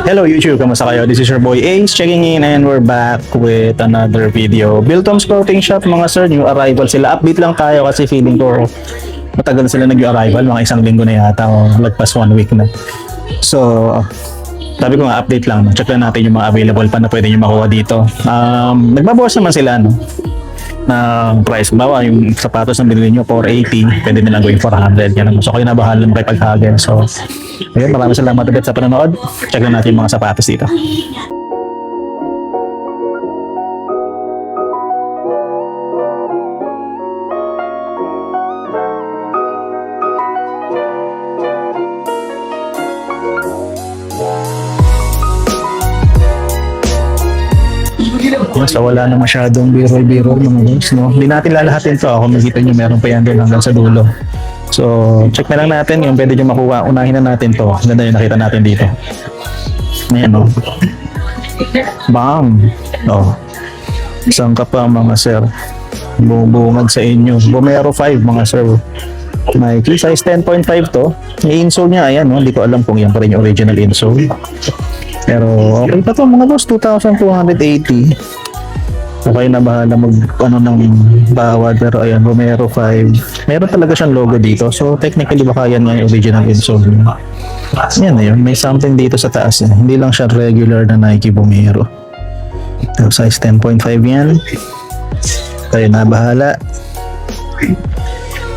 Hello YouTube, kamusta kayo? This is your boy Ace checking in and we're back with another video. Biltoms Clothing Shop mga sir, new arrival sila. Update lang tayo kasi feeling ko matagal sila nag-arrival, mga isang linggo na yata o lagpas 1 week na. So, sabi ko nga update lang, check lang natin yung mga available pa na pwede nyo makuha dito. Nagbabawas naman sila ng price. Bawa yung sapatos na binili nyo 480, pwede nilang gawin 400. Yan. So kayo na bahala ng pag-hagen. So ayun, maraming salamat ulit sa panonood. Check lang natin yung mga sapatos dito. So wala na masyadong biro mga boys, no? Hindi natin lalahatin to. Kung makikita nyo meron pa yan doon hanggang sa dulo. So check na lang natin yung pwede nyo makuha. Unahin na natin to. Ganda yung nakita natin dito. Ayan, no? Bam! No. Isang ka pa mga sir. Bubungad sa inyo. Bomero 5 mga sir. Nike size 10.5 to. Yung insole niya, ayan, no? Hindi ko alam kung yan pa rin yung original insole. Pero okay pa to mga boss, 2,280. Okay na bahala mag ng bawad, pero ayan, Romero 5. Meron talaga siyang logo dito. So technically baka yan nga yung original insole. Yan na yun, may something dito sa taas. Hindi lang siya regular na Nike Bomero. So, size 10.5 yan. Kayo na bahala.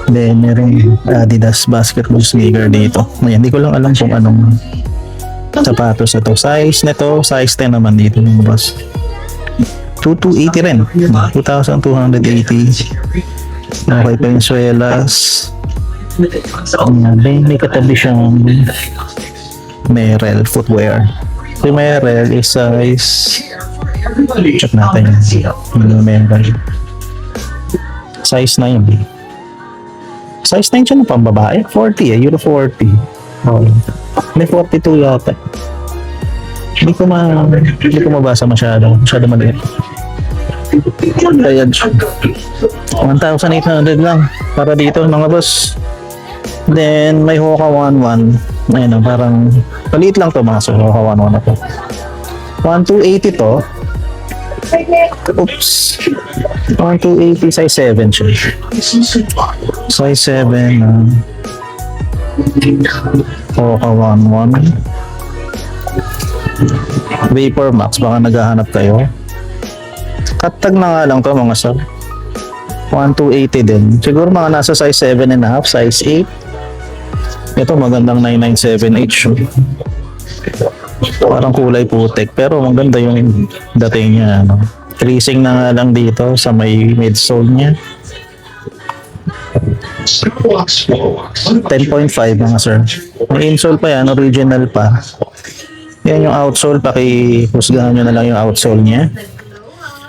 Then merong Adidas basketball sneaker dito. Ayan, hindi ko lang alam kung anong sapatos ito. Size nito, size 10 naman dito ng boss. 2,280 rin. 2,280. Okay pa yung suelas. May katabi siyang Merrell footwear. Si Merrell is size, check natin yung Merrell. Size 9. Size 9 siya ng pambabae. 40 Euro 40. Oh. May 42 yata. Hindi ko mabasa masyado maliit. Kaya 1,800 lang para dito mga boss. Then may Hoka 11. Ayun, parang maliit lang to mga so Hoka 11 na to. 1,280 to. Oops. 1,280 size 7 siya. Size 7 Hoka 11. Vapor Max, baka naghahanap kayo. Kattag na nga lang to mga sir. 1,280 din. Siguro mga nasa size 7.5, size 8. Ito magandang 997H. Parang kulay putik pero maganda yung dating niya. Tracing na nga lang dito sa may midsole niya. 10.5 mga sir. May insole pa yan, original pa. Yan yung outsole, pakihusgahan nyo na lang yung outsole niya.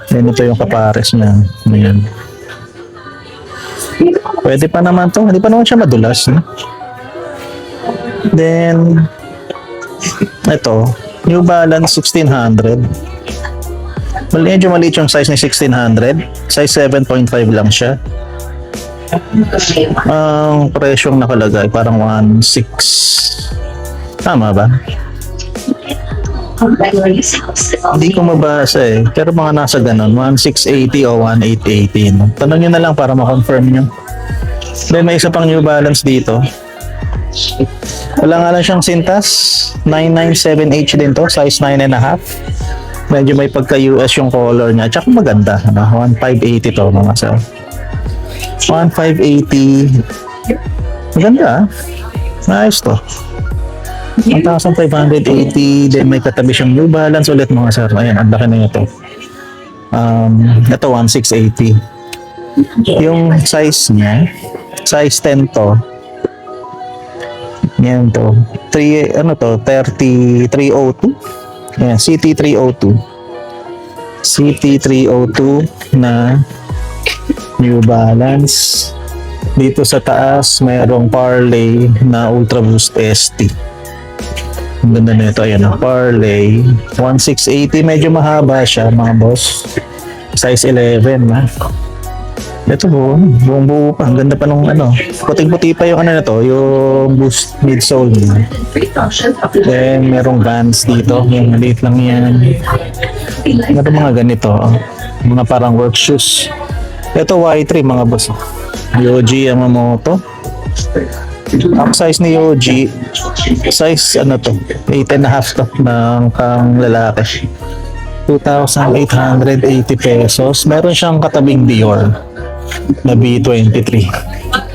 Then ito yung kapares niya. Ayan. Pwede pa naman to, hindi pa naman siya madulas. No? Then ito, New Balance 1600. Medyo maliit yung size ni 1600. Size 7.5 lang siya. Ang presyong nakalagay parang 1,600. Tama ba? Hindi ko mabasa eh. Pero mga nasa ganon, 1,680 o 1,880. No? Tanong nyo na lang para ma-confirm nyo. Then may isa pang New Balance dito. Wala nga lang siyang sintas. 997H din to. Size 9.5. Medyo may pagka-US yung color niya. Tsaka maganda. 1,580 to mga sir. 1,580. Maganda ah. Nice to. 1,580. Then may katabi siyang New Balance ulit mga sir. Ayan, ang laki na ito. Ito 1,680. Yung size niya, size 10 to. Yan to. 302. Ayan, CT302. CT302 na New Balance. Dito sa taas, mayroong Parley na Ultra Boost ST. Ang ganda na ito. Ayan, Parley. 1,680. Medyo mahaba siya, mga boss. Size 11, ha? Ito po, buong buo pa. Ang ganda pa nung ano. Puting-puti pa yung ano na to, yung boost midsole niya. Then, merong Vans dito. Yung maliit lang yan. Meron mga ganito. Mga parang work shoes. Ito Y3 mga boss. Yoji Yamamoto. Ang size ni Yoji, size ano to, 8.5 to ng pang lalaki. 2,880 pesos. Meron siyang katabing Dior na B23.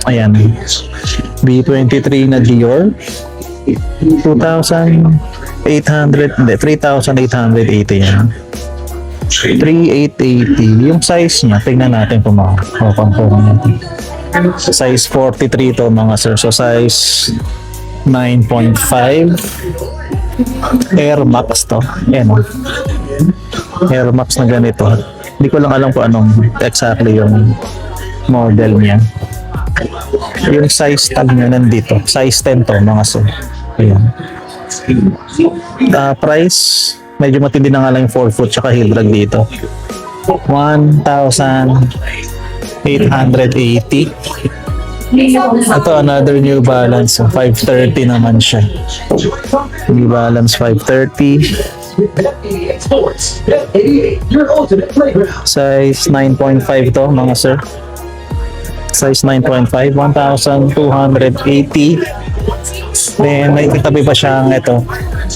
Ayan. B23 na Dior. 2,800, hindi, 3,880 yan. 3,880. Yung size niya, tingnan natin kung makakapang natin. Size 43 to mga sir. So size 9.5. Air Max to. Ayan o. Air Max na ganito. Hindi ko lang alam kung anong exactly yung model niya. Yung size tag niya nandito. Size 10 to mga sir. Ayan. Price, medyo matindi na nga lang yung 4 foot tsaka heel drag dito. 1,880. Ito another New Balance 530 naman siya. New Balance 530. Size 9.5 to mga sir. Size 9.5, 1,280. Then may kitabi pa siyang ito,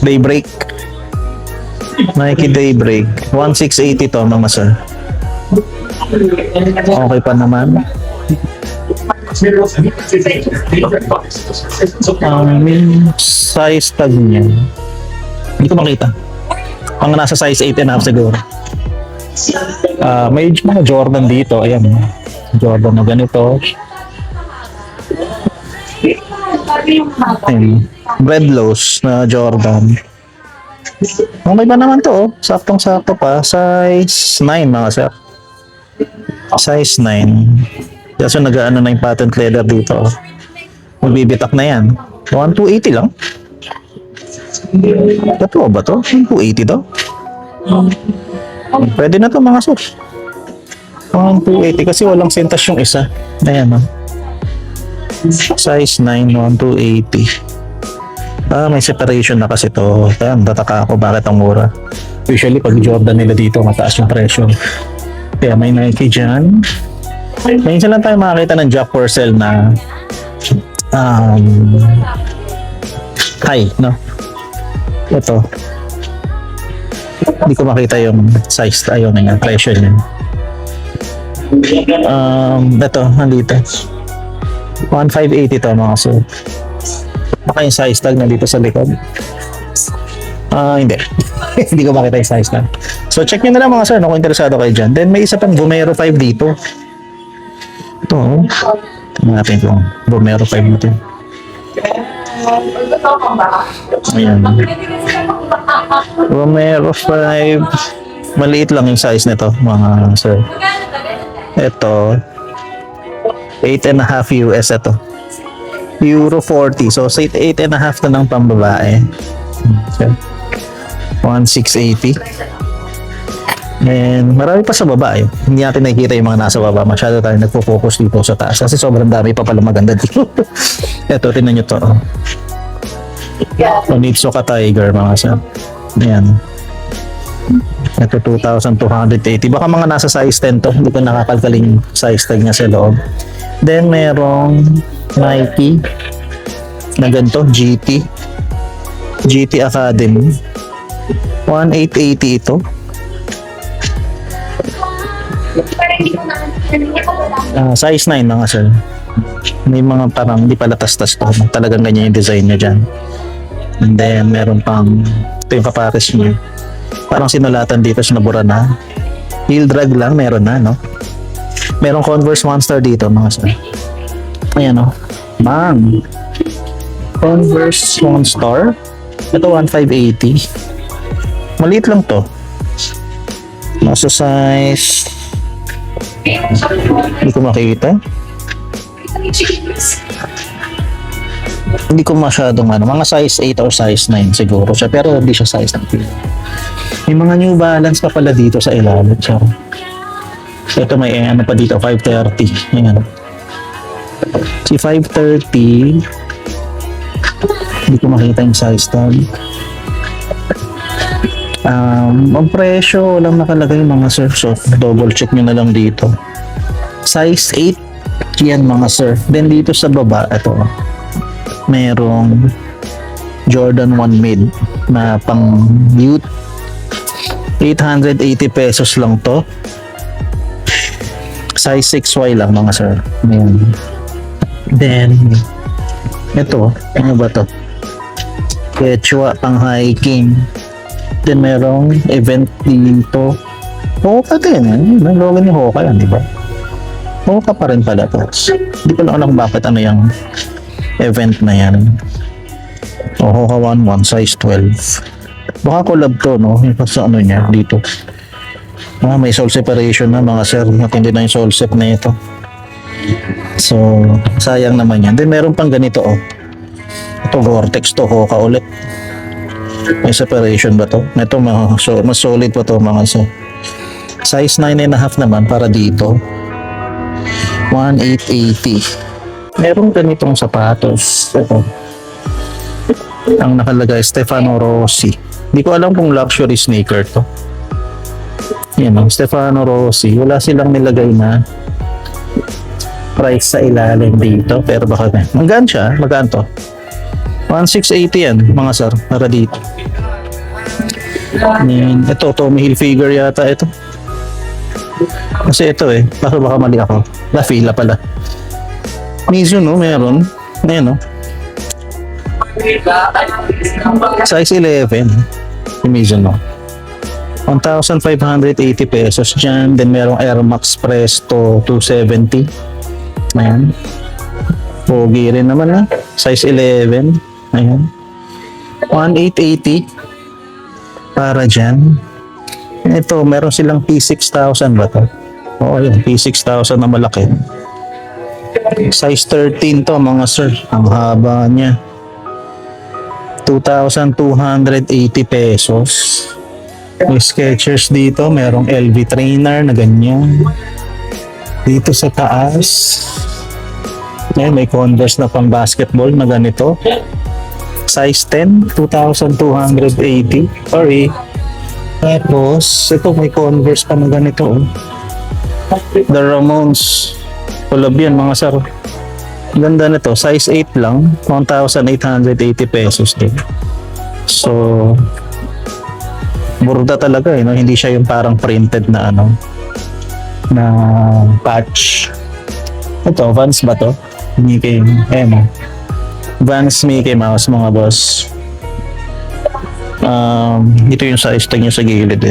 Daybreak. Nike Daybreak 1,680 to mga sir. Okay pa naman. Size tag niya hindi ko makita. Ang nasa size 8.5 siguro. May mga Jordan dito. Ayan. Jordan na ganito. Ayan. Breadlows na Jordan. Okay ba naman to? Saktong-sakto pa. Size 9 mga sir. Size 9. Kasi nag-ano na yung patent leather dito. Magbibitak na yan. 1,280 lang. Totoo ba to? 280 to? Pwede na to mga sus. 1,280 kasi walang sentas yung isa. Ayan o. Size 9, 1,280. May separation na kasi to. Kaya tataka ako bakit ang mura. Usually pag Jordan nila dito mataas yung presyo. Kaya may Nike dyan. Minsan lang tayo makakita ng Jack Purcell na high, no? Ito. Hindi ko makita yung size tayo na yung presyo niya. Ito, nandito. 1,580 to mga sir. Baka yung size tag nandito sa likod. Hindi. Hindi ko makita yung size tag. So check nyo na lang mga sir, no, kung interesado kayo dyan. Then may isa pang Vomero 5 dito. Ito. Tingnan natin kung Vomero 5 natin. Ayan. Vomero 5. Maliit lang yung size nito mga sir. Ito 8.5 US ito. Euro 40. So 8.5 na ng pambabae. Okay. 1,680. And marami pa sa baba eh. Hindi natin nakikita yung mga nasa baba. Masyado tayo nagpo-focus dito sa taas. Kasi sobrang dami pa pala maganda dito. Ito, tinan nyo to. Onitsuka Tiger mga sir. Ayan. Ito 2,280. Baka mga nasa size 10 to. Hindi ko nakakalkaling size tag niya sa loob. Then merong Nike na ganito, GT Academy. 1,880 ito. Size 9 mga sir. May mga parang di pala tas-tas to. Talagang ganyan yung design niya dyan. And then meron pang ito yung kapares niya. Parang sinulatan dito, sinabura na. Heel drag lang, meron na, no? Merong Converse Monster dito mga sir. Ayan o. Bang! Converse Monster. Ito 1,580. Maliit lang to. Nasa size, hindi ko makikita. Hindi ko masyadong mga size 8 or size 9 siguro siya, pero hindi siya size 9. May mga New Balance pa pala dito sa ilalim. So, Ito may ano pa dito, 530. Ayan. Si 530, hindi ko makita yung size tag. Ang presyo, walang nakalagay mga sir. So, double check nyo na lang dito. Size 8, yan mga sir. Then dito sa baba, ito, merong Jordan 1 mid na pang youth. 880 pesos lang to. Size 6Y lang mga sir. Ayan. Then, ito, ano ba to? Quechua pang hiking. Then merong event dito. Hoka din eh. May logo ni Hoka yan, di ba? Hoka pa rin pala to. Hindi ko lang alam bakit ano yung event na yan. Hoka 11 size 12. Baka collab to, no? Yung sa ano niya dito. May soul separation na mga sir. Matindi na yung soul sep na ito. So, sayang naman yan. Then meron pang ganito, oh. Ito Gore-Tex to, Hoka ulit. May separation ba to? Ito mas solid pa to mga sir. Size 9.5 naman para dito. 1,880. Meron ganitong sapatos. Ito. Ang nakalagay Stefano Rossi. Hindi ko alam kung luxury sneaker to. Yan, Stefano Rossi. Wala silang nilagay na price sa ilalim dito. Pero baka magaan siya. Magaan to. 1,680 yan mga sir. Para dito. Ito, Tommy Hilfiger yata ito. Kasi ito baka mali ako. La fila pala. Mizuno meron. Ayan size 11. Yung Mizuno. 1,580 pesos dyan. Then merong Air Max Presto 270. Ayan. Pogi rin naman size 11. Ayan. 1,880 para dyan. Ito, meron silang P6000 ba to? Oo, yun. P6000 na malaki. Size 13 to mga sir. Ang haba niya. 2,280 pesos. May Skechers dito. Merong LV trainer na ganyan. Dito sa taas. Ayan, may Converse na pang basketball na ganito. Size 10, 2,280. Sorry. Tapos, ito may Converse pa na ganito. The Ramones. Collab yan mga sir. Ganda na to. Size 8 lang. 1,880 pesos din. So, burda talaga no? Hindi siya yung parang printed na na patch. Ito, Vans ba to? Mickey, Vans Mickey Mouse mga boss. Ito yung size tag niya sa gilid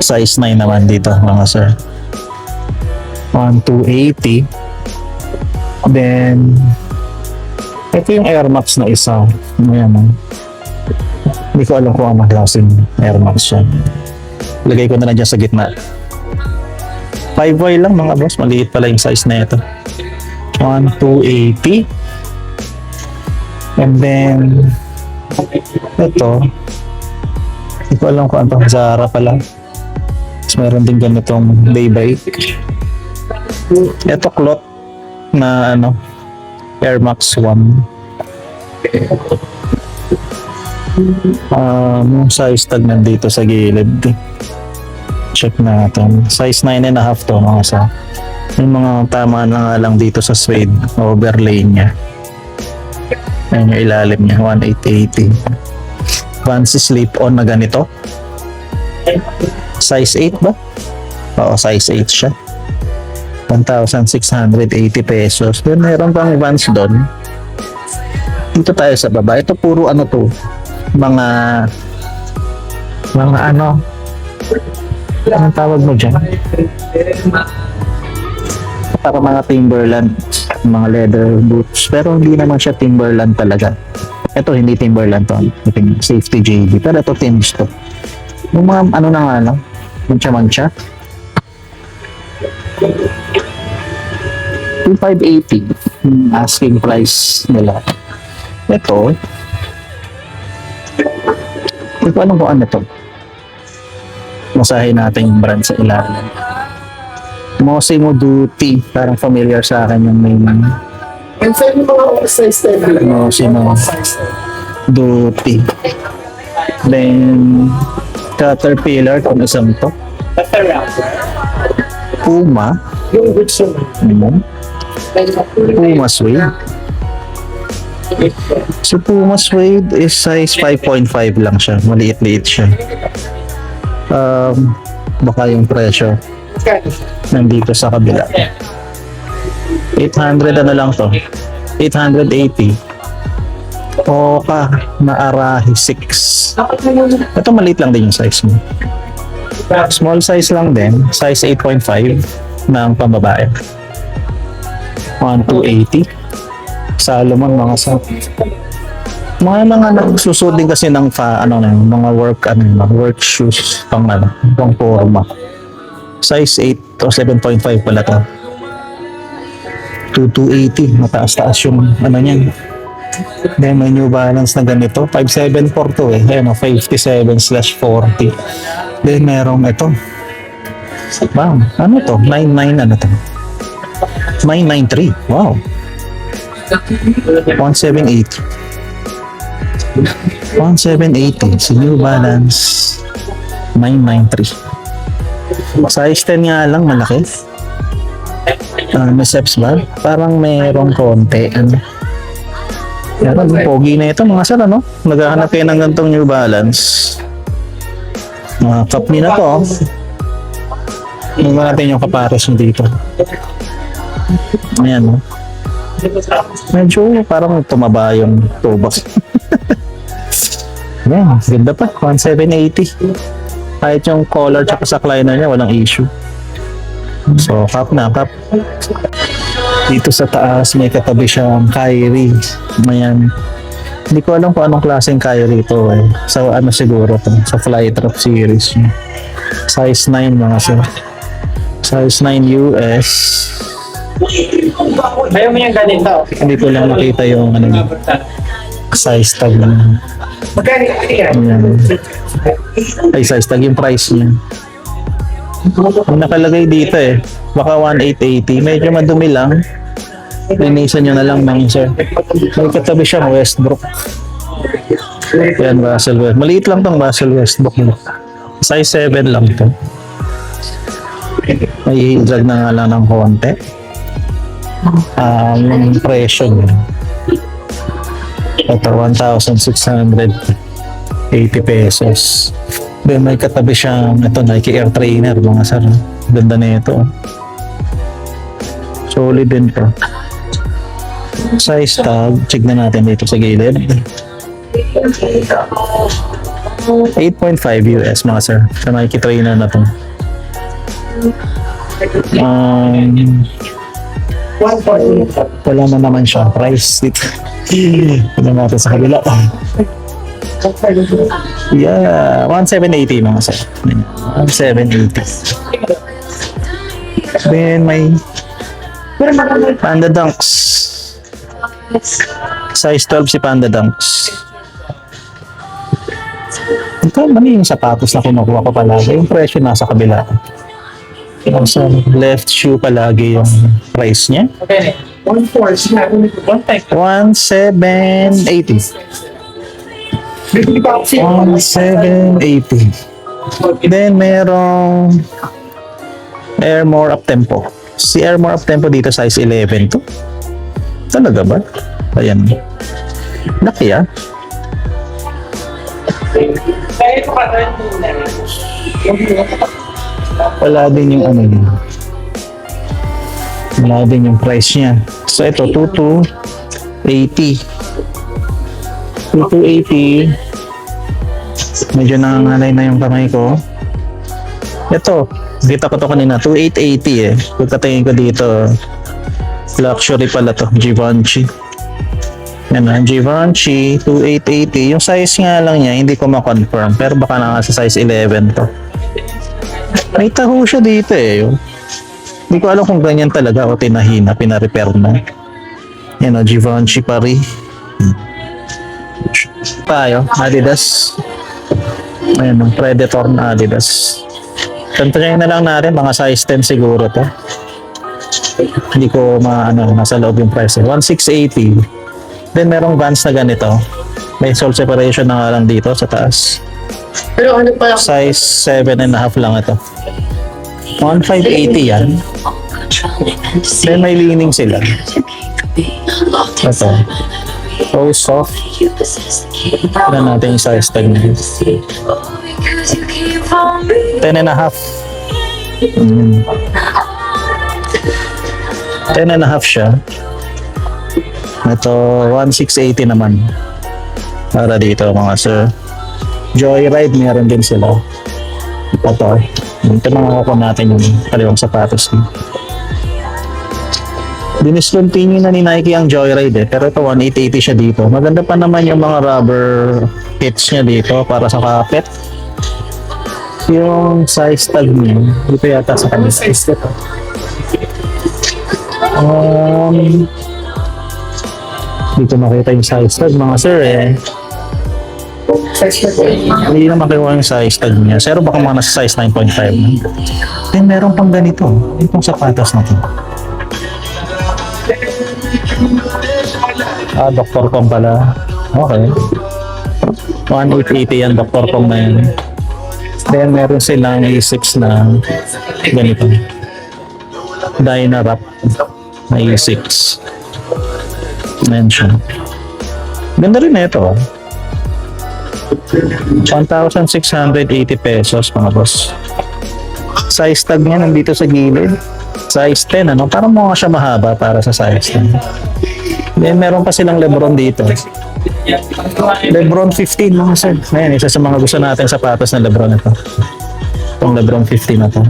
Size 9 naman dito mga sir. 1,280. Then ito yung Air Max na isa. Ayan. Hindi ko alam kung anong klaseng Air Max yan. Lagay ko na lang dyan sa gitna. 5Y lang mga boss. Maliit pala yung size na ito. 1,280. And then ito, hindi ko alam kung ano, Zara pala. Tapos meron din ganitong Daybreak. Ito cloth na Air Max 1. Yung size tag nandito sa gilid. Check natin. Size 9.5 to mga sa. Yung mga tama na nga lang dito sa suede overlay niya. Ayun yung ilalim niya, 1,880. Fancy slip-on na ganito. Size 8 ba? Oo, size 8 siya. 1,680 pesos. Then meron pang Vans doon. Dito tayo sa baba. Ito puro to. Mga anong tawag mo dyan? Para mga Timberland, mga leather boots. Pero hindi naman siya Timberland talaga. Ito hindi Timberland to. Safety JD. Pero ito Timbs to. Yung mga mancha-mancha. 2,580 asking price nila. Ito, hindi ko alam kung ano to. basahin natin yung brand sa ilalim. Massimo Dutti. Parang familiar sa akin yung name. And sa yung mga oversized tayo. Massimo Dutti. Then, Caterpillar, kung isang to. Puma. Yung Goodson. Puma Suede. So Puma Suede is size 5.5 lang siya. Maliit-liit siya. Baka yung presyo nandito sa kabila. 800 ano lang to? 880. Oka na Arahi 6. Ito maliit lang din yung size mo. Small size lang din. Size 8.5 ng pambabae. 1280. Salomon mga sa mga nagsusot din kasi ng mga work shoes pang forma. Size 8 o 7.5 pala to. 2280, mataas-taas yung niyan. Then may New Balance na ganito, 5742 Ayan o, 57/40. Then merong ito. Wow, ano to? 99 ano to? 993. Wow. 1780. 1780 si New Balance 993. Size 10 nga lang, malaki. May steps ba? Parang merong konti. Yan, pogi na ito mga sir, ano? Naghahanap kayo ng gantong New Balance. Mga kapni na to. Tingnan natin yung kapares mo dito. Ayan, no? Medyo parang tumaba yung tubas. Ayan, ganda pa. 1780. Kahit yung collar tsaka sa liner niya, walang issue. So, cap na, cap. Dito sa taas, may katabi siyang Kyrie. Ayan. Hindi ko alam kung anong klaseng Kyrie ito eh. So, ano siguro to? Sa Flytrap series. Size 9 mga sir. Size 9 US. Ayaw mo yung ganito. Hindi ko lang nakita yung size tag ng Magkano yan? ay size tag yung price niya. Yung nakalagay dito eh, baka 1880. Medyo madumi lang. Linisan nyo na lang mga sir. May katabi siyang Westbrook. Yan, Russell Westbrook. Maliit lang tong Russell Westbrook. Size 7 lang to. May drag na nga lang ng konti. Yung presyo niya. Ito, 1,680 pesos. Then may katabi siyang Nike Air Trainer mga sir. Ganda na ito. Solid din to. Size tag, check na natin dito sa gilid. 8.5 US mga sir. Sa Nike Trainer na to. Wala na naman siya price dito. Tignan natin sa kabila. Yeah, 1780 mga sir. 1780. Then may Panda Dunks. Size 12 si Panda Dunks. Ito mali yung sapatos na kinukuha ko palagi. Yung presyo nasa kabila. Sa left shoe palagi yung price niya. 1780. 1780. Then merong Airmore Uptempo. Si Airmore Uptempo dito size 11 to. Talaga ba? Ayan. Laki ah. Wala din yung ano yun. Wala din yung price niya. So ito, 2280. 2280. Medyo nangangalay na yung kamay ko. Ito, kita ko to kanina, 2880 eh. Pagkatingin ko dito, luxury pala to, Givenchy. Yan na, Givenchy, 2880. Yung size nga lang niya, hindi ko ma-confirm. Pero baka na sa size 11 to. May taho siya dito eh. Hindi ko alam kung ganyan talaga o tinahina, pina-repair na. Yan o, Givenchy Paris. Tayo, Adidas. Ayan, Predator na Adidas. Tantayin na lang natin, mga size 10 siguro to. Hindi ko nasa loob yung price. 1,680. Then merong Vans na ganito. May sole separation na nga lang dito sa taas. Pero ano pa lang? Size 7.5 lang ito. 1,580 yan. Then may leaning sila. Ito. So soft. Tignan natin yung size tag niya. 10.5. 10.5 siya. Ito, 1,680 naman. Para dito mga sir. Joyride, meron din sila. Ito. Ito mga ko natin yung kaliwang sapatos niya. Diniscontinue na ni Nike ang Joyride pero ito 1,880 siya dito. Maganda pa naman yung mga rubber hits niya dito para sa kapit. Yung size tag niya, dito yata sa kanila. Size ito. Dito makita yung size tag mga sir eh. Size ito. Hindi na makiwa yung size tag niya. Pero baka mga nasa size 9.5. Then meron pang ganito. Itong sapatos na to. Dr. Kong pala. Okay. 1,880 yan, Dr. Kong na yan. Then meron silang A6 na ganito. Dynarap na A6. Mention. Ganda rin na ito. 1,680 pesos mga boss. Size tag niya nandito sa gilid. Size 10 parang mukha siya mahaba para sa size 10. Then meron pa silang Lebron dito. Lebron 15 mga sir. Ayan, isa sa mga gusto natin sapatos na Lebron ito. Itong Lebron 15 na to.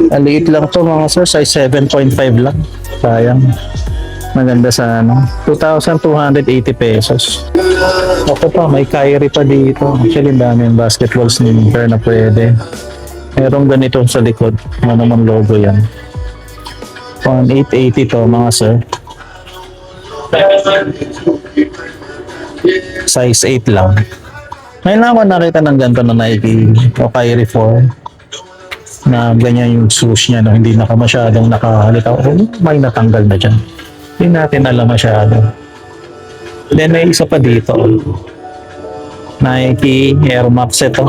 Aliit lang to mga sir. Size 7.5 lang. Sayang. Maganda sa 2,280 pesos. Ako pa, may Kyrie pa dito. Actually, dami yung basketball sneaker na pwede. Merong ganito sa likod. Ano naman logo yan. 1,880 to mga sir. Size 8 lang. Ngayon lang ako nakita ng ganito na Nike o Kyrie 4 na ganyan yung shoes niya, no? Hindi masyadong nakahalikaw. May natanggal na dyan. Hindi natin alam masyado. Then may isa pa dito. Nike Air Max ito.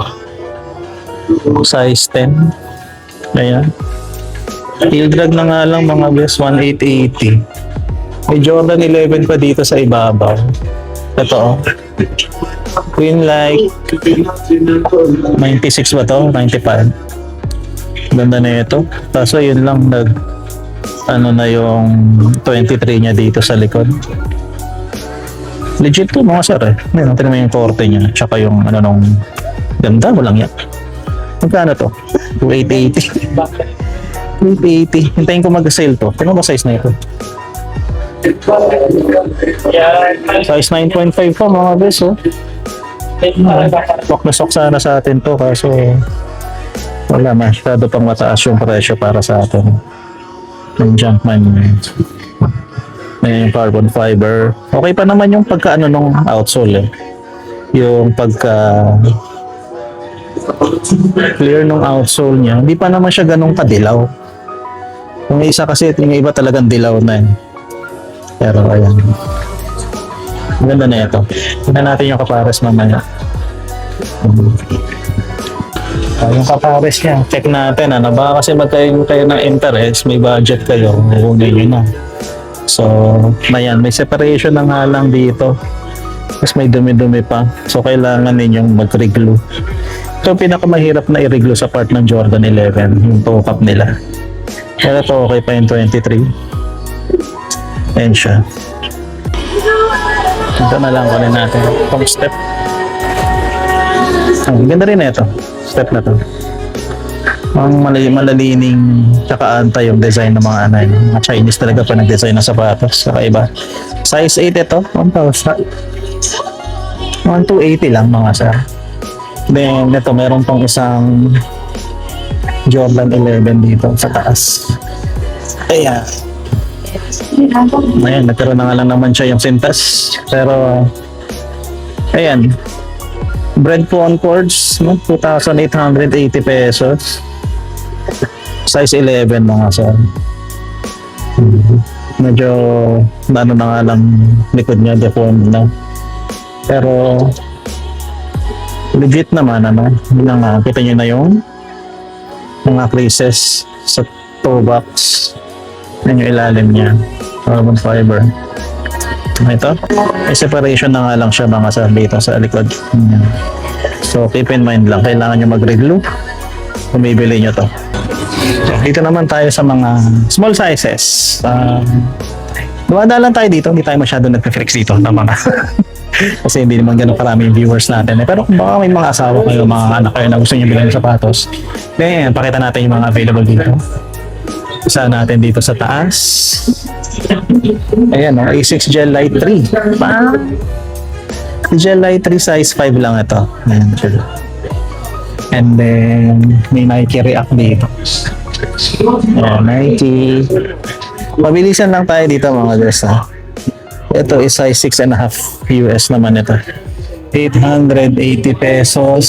Size 10. Ayan. Heel drag na nga lang mga best 1,880. May Jordan 11 pa dito sa ibabaw. Ito Queen like 96 ba to? 95. Ganda na ito. Kaso yun lang na yung 23 niya dito sa likod. Legit to mga sir eh. Ngayon, tingnan mo yung korte niya. Tsaka yung nung ganda, walang yan. Magkano to? 2,880. 2,880. Hintayin ko mag-sale to. Tingnan mo size na ito. Size 9.5 pa mga bes oh. Sok na sok sana sa atin to kaso wala, masyado pang mataas yung presyo para sa atin. Yung Jumpman may carbon fiber. Okay pa naman yung pagka nung outsole eh. Yung pagka clear nung outsole niya, hindi pa naman siya ganun kadilaw. Yung isa kasi, yung iba talagang dilaw na eh. Pero ayan. Ganda na ito. Tignan natin yung kapares mamaya. Yung kapares niya, check natin baka kasi magkaroon kayo ng interest, may budget kayo, kunin nyo na. So, ayan, may separation na nga lang dito. Tapos may dumi-dumi pa. So, kailangan ninyong mag-reglue. Ito pinakamahirap na i-reglue sa part ng Jordan 11, yung toe cap nila. Pero ito okay pa yung 23. Ayan siya. Ito na lang kunin natin. Itong step. Ganda rin na ito. Step na to. Ang malalining tsaka antay yung design ng mga mga Chinese talaga pa nag-design ng sapatos. Saka iba. Size 8 ito. 1,280 lang mga sir. Then ito meron pang isang Jordan 11 dito sa taas. Ayan. Ayan, nagkaroon na nga lang naman siya yung sintas. Pero, ayan. Bread Concords, no? 2,880 pesos. Size 11 mga sir. Medyo, ano na nga lang, likod niya, deformed na. Pero, legit naman, ano? Yun na nga, kita nyo na yung mga creases sa toe box. Yan yung ilalim niya. Carbon fiber. Ito, may separation na nga lang siya mga sir dito sa likod. Yan. So, keep in mind lang, kailangan nyo mag-review kung bibili nyo to. So, dito naman tayo sa mga small sizes. Dumadaan lang tayo dito, hindi tayo masyado nagpe-flex dito ng mga kasi hindi naman ganun karami yung viewers natin. Pero kung baka may mga asawa kayo, mga anak kayo na gusto nyo bilhin ng sapatos, then pakita natin yung mga available dito. Isa natin dito sa taas. Ayan o, A6 Gel Light 3. Gel Light 3 size 5 lang ito. Ayan, sure. And then, may Nike React dito. Ayan, Nike. Mabilisan lang tayo dito mga guys ha. Ito is size 6.5 US naman ito. 880 pesos.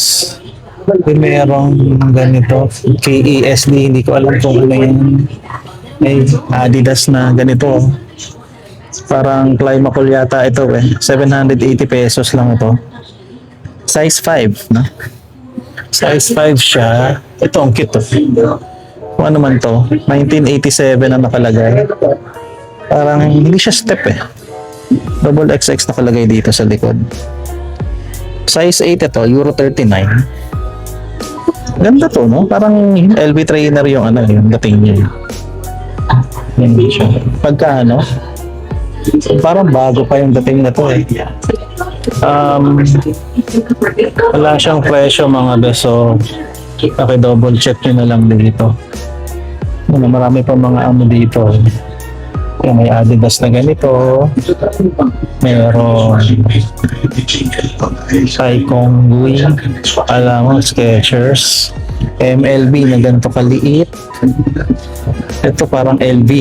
Merong ganito. KESD, hindi ko alam kung ano yan. May Adidas na ganito. Parang Climacool yata ito eh. 780 pesos lang ito. Size 5, no? Size 5 siya. Ito ang cute to. Kung ano man to, 1987 na nakalagay. Parang hindi siya step eh. Double XX nakalagay dito sa likod. Size 8 ito, Euro 39. Ganda to, no? Parang LV trainer yung ano, yung dating niya. Hindi siya. Pagka ano, parang bago pa yung dating na to eh. Wala siyang presyo mga beso. Double check nyo na lang dito. Marami pa mga ano dito. May Adidas na ganito. Meron Taikong Gui. Alam mo, Skechers. MLB na ganito kaliit. Ito parang LV.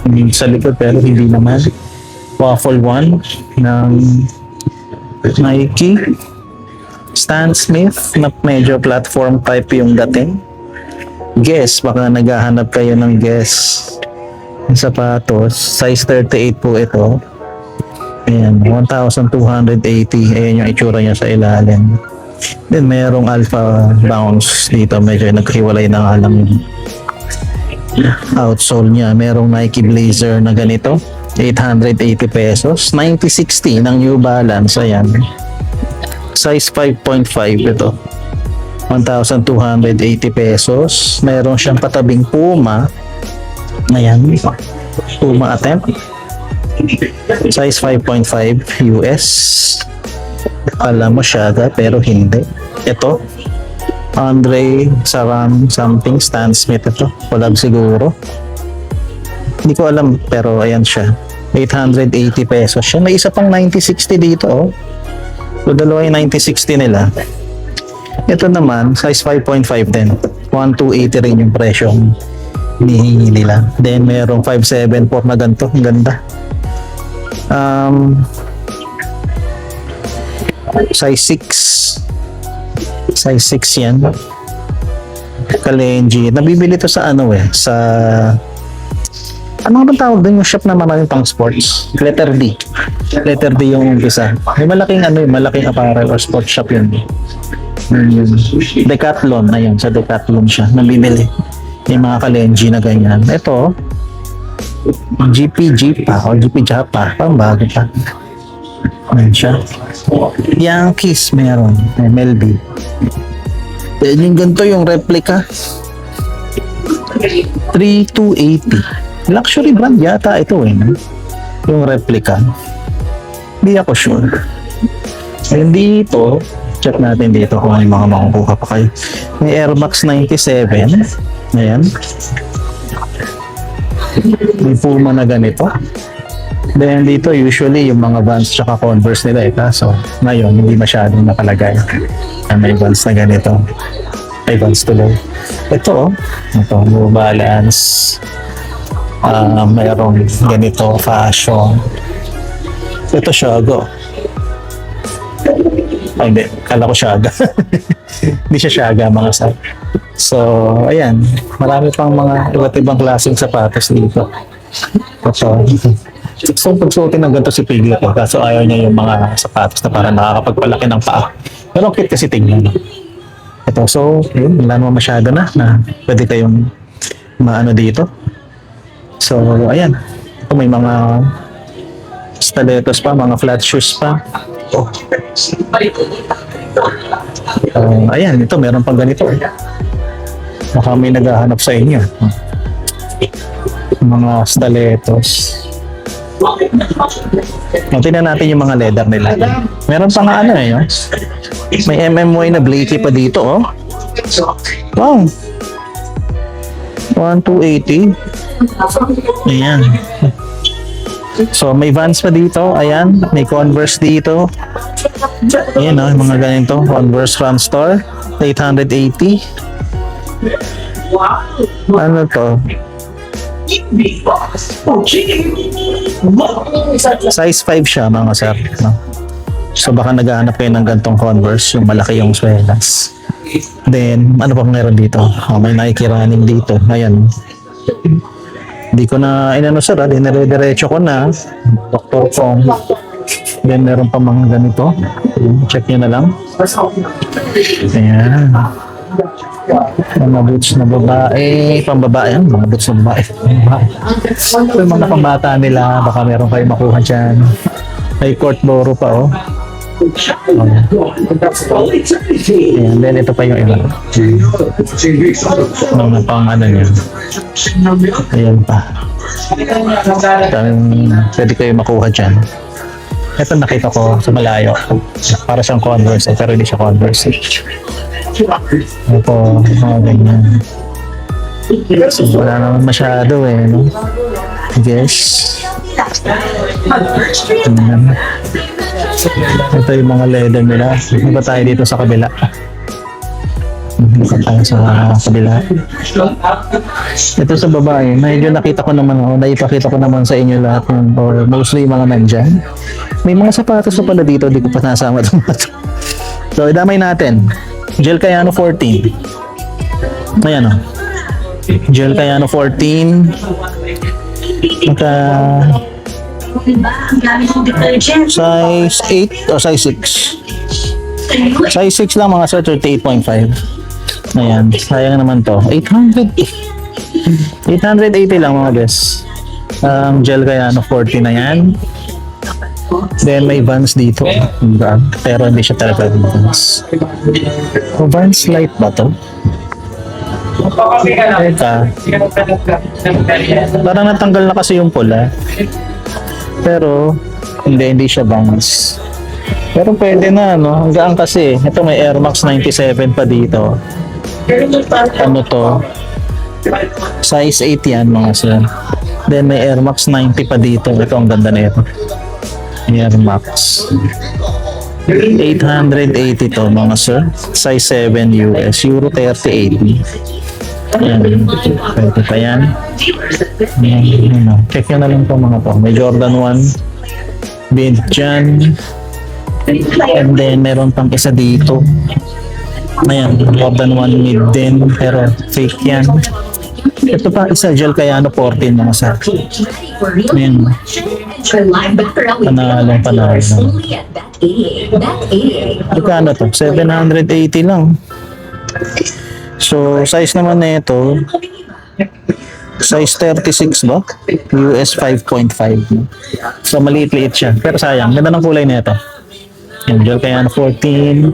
Hindi sa likod pero hindi naman. Waffle 1 ng Nike. Stan Smith na medyo platform type yung dating. Guess, baka naghahanap kayo ng Guess sapatos. Size 38 po ito. Ayan, 1,280. Ayan yung itsura niya sa ilalim. Then merong Alpha Bounce dito. Medyo naghiwalay na nga lang yung outsole niya. Merong Nike Blazer na ganito. 880 pesos. 9060 ng New Balance. Ayan. Size 5.5 ito. 1,280 pesos. Meron siyang katabing Puma. Ayan. Puma Attempt. Size 5.5 US. Alam mo siya pero hindi. Ito. Andre Saram something. Stan Smith ito. Walang siguro. Hindi ko alam pero ayan siya. 880 pesos siya. May isa pang 9060 dito oh. So dalawa yung 9060 nila. Ito naman size 5.5 din. 1,280 rin yung presyo hinihingi nila. Then merong 574 na ganito. Ang ganda. Size 6. Size 6 yan. Kalenji. Nabibili to sa ano eh. Sa ano ba tawag doon yung shop na maraming pang sports? Letter D. Letter D yung umpisa. May malaking ano yung malaking apparel or sports shop yun. Decathlon. Ayun, sa Decathlon siya. Nabibili. Yung mga kalenji na ganyan. Ito, GP Japa o GP Japa. Parang bago pa. Ayan siya. Yankees meron. MLB. Then yung ganito yung replica. 3,280. Luxury brand yata ito eh. Yung replica. Hindi ako sure. And dito, check natin dito kung may mga makukuha pa kayo. May Air Max 97. Ayan. May Puma na ganito. Then dito usually yung mga Vans tsaka Converse nila eh. Kaso ngayon hindi masyadong nakalagay. May Vans na ganito. May Vans tuloy. Ito oh. Ito, New Balance. Mayroong ganito, fashion. Ito, Shago. Ay, hindi. Kala ko Shaga. Hindi siya Shaga, mga sir. So, ayan. Marami pang mga iba't ibang klaseng sapatos dito. Ito. So, pagsuotin ng ganito si Piglet. Kaso ayaw niya yung mga sapatos na parang nakakapagpalaki ng paa. Pero cute kasi tingnan. Ito. So, yun. Wala naman masyado na pwede kayong maano dito. So, ayan. Ito may mga stilettos pa, mga flat shoes pa. Ayan, ito meron pang ganito. Baka may naghahanap sa inyo. Mga stilettos. Tingnan natin yung mga leather nila. Meron pa nga ano eh. May MMY na Blakey pa dito, oh. Wow. 1,280. Ayan. So, may Vans pa dito. Ayan. May Converse dito. Ayan, oh, yung mga ganito. Converse Run Store. 880. Ano to? Size 5 siya, mga sir. No? So, baka naghahanap kayo ng gantong Converse. Yung malaki yung swelas. Then, ano pa meron dito? May Nike running dito. Ayan. Hindi ko na inano sir, dinire-diretso ko na. Dr. Kong. Then, meron pa mga ganito. Check nyo na lang. Ayan. Mga boots na babae. Pambabae. Mga boots na babae. Ito yung mga pambata nila. Baka meron kayo makuha dyan. May court boro pa, oh. Ayan, then ito pa yung iba. Mga pang ano niya. Ayan pa. Pwede kayo makuha dyan. Ito nakita ko sa malayo. Para siyang Converse, pero hindi siya Converse. Ito, mga ganyan. Wala naman masyado eh, no? Guess. Ito yung mga leather nila. Iba tayo dito sa kabila. Iba tayo sa kabila. Ito sa babae, medyo nakita ko naman, naipakita ko naman sa inyo lahat yun, or mostly yung mga nandyan. May mga sapatos pa pala dito, di ko pa nasama ito. So, idamay natin. Gel Kayano 14. Ayan o. Gel Kayano 14. Maka size 8 o size 6. Size 6 lang mga sir, 38.5. Ayan, sayang naman to. 880 lang mga guys. Gel Kayano 14 na yan. Then may Vans dito. Pero hindi siya talaga Vans. Vans light ba to? Teka. Parang natanggal na kasi yung pula. Pero hindi siya Vans. Pero pwede na, no? Hanggang kasi. Ito may Air Max 97 pa dito. Ano to? Size 8 yan mga sir. Then may Air Max 90 pa dito. Ito ang ganda na ito. Air Max 880 to mga sir. Size 7 US. Euro 3080. Ayan. Pwede pa yan. Ayan. Check nyo na lang po mga to. May Jordan 1 bid dyan. And then meron pang isa dito. Ayan. Jordan 1 mid din. Pero fake yan. Ito pa isa, Gel Kayano 14 mga sir. Ayan. Panalo. Ito to? 780 lang. So, size naman na ito, size 36 ba? US 5.5. So, maliit-liit siya. Pero sayang, ganda ng kulay na ito. Yan, Gel Kayano 14.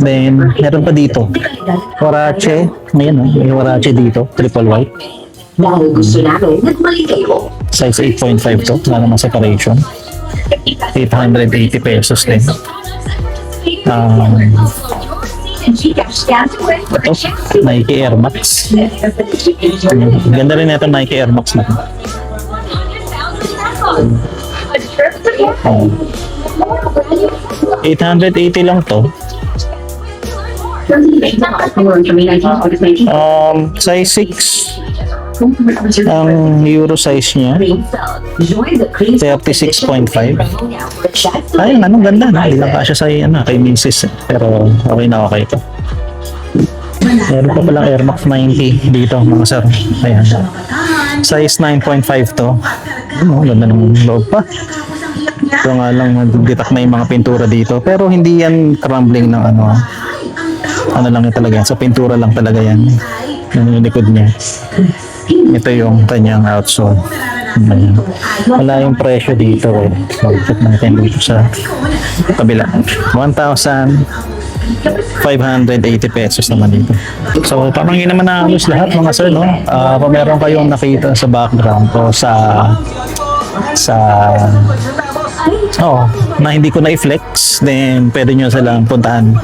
Then, meron pa dito. Warache. Ayan, may Warache dito. Triple white. Dahil gusto namin nagmali kayo. Size 8.5 to. Wala namang separation. 880 pesos din. Ito, Nike Air Max. Ganda rin ito, Nike Air Max na. 880 lang to. Size 6. Ang euro size niya, Greenfeld. Join the Greenfeld 36.5. network chat. ay, ano, ganda na. Hindi lang kasya sa kay Mrs. Pero okay na okay ito. Meron pa palang Air Max 90 dito, mga sir. Ayan. Size 9.5 to. Ano, ganda ng loob pa. Ito nga lang, nag-detect na yung mga pintura dito. Pero hindi yan crumbling ng ano. Ano lang yun talaga yan. Sa pintura lang talaga yan. Yung likod niya. Ito yung kanyang outsole. Ayan. Wala yung presyo dito eh. So, check natin dito sa kabila. 1,580 pesos naman dito. So, parang hindi naman nakalos lahat mga sir, no? Kung meron kayong nakita sa background o na hindi ko na-flex, then pwede nyo silang puntahan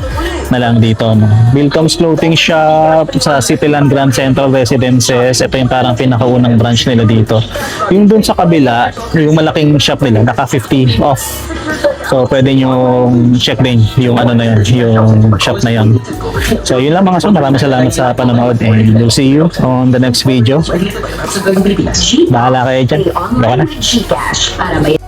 na lang dito. No? Billcomes Clothing Shop sa Cityland Grand Central Residences. Ito yung parang pinakaunang branch nila dito. Yung dun sa kabila, yung malaking shop nila, naka 50 off. So, pwede nyo check din yung ano na yun, yung shop na yun. So, yun lang mga sir. Maraming salamat sa panonood and we'll see you on the next video. Bahala kayo dyan. Baka na. Gcash para may